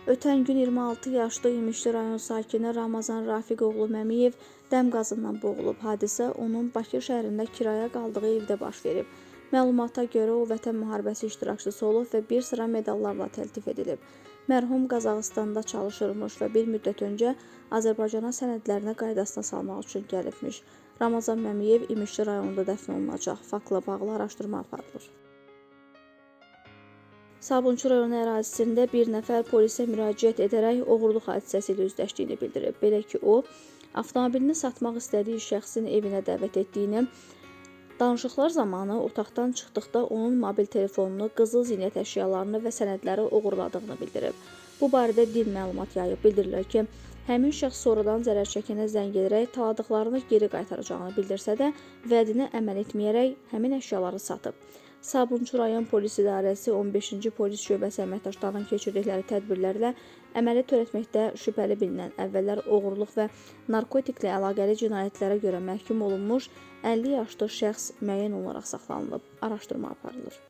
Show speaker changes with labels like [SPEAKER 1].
[SPEAKER 1] Ötən gün 26 yaşlı İmişli rayon sakini Ramazan Rafiqoğlu Məmiyev dəm qazından boğulub. Hadisə onun Bakı şəhərində kiraya qaldığı evdə baş verib. Məlumata görə o Vətən müharibəsi iştirakçısı olub və bir sıra medallarla təltif edilib. Mərhum Qazaxıstanda çalışırmış və bir müddət öncə Azərbaycana sənədlərini qaydasına salmaq üçün gəlibmiş. Ramazan Məmiyev İmişli rayonunda dəfn olunacaq. Faktla bağlı araşdırma aparılır. Sabunçu rayonu ərazisində bir nəfər polisə müraciət edərək oğurluq hadisəsi ilə üzləşdiyini bildirib. Belə ki, o, avtomobilini satmaq istədiyi şəxsin evinə dəvət etdiyini, danışıqlar zamanı otaqdan çıxdıqda onun mobil telefonunu, qızıl zinət əşyalarını və sənədləri oğurladığını bildirib. Bu barədə DİN məlumat yayıb. Bildirilir ki, həmin şəxs sonradan zərər çəkənə zəng edərək taladıqlarını geri qaytaracağını bildirsə də, vədinə əməl etməyərək həmin əşyaları satıb. Sabunçu rayon polis idarəsi 15-ci polis şöbəsi əməkdaşlarının keçirdikləri tədbirlərlə əməli törətməkdə şübhəli bilinən, əvvəllər oğurluq və narkotiklə əlaqəli cinayətlərə görə məhkum olunmuş 50 yaşlı şəxs müəyyən olaraq saxlanılıb. Araşdırma aparılır.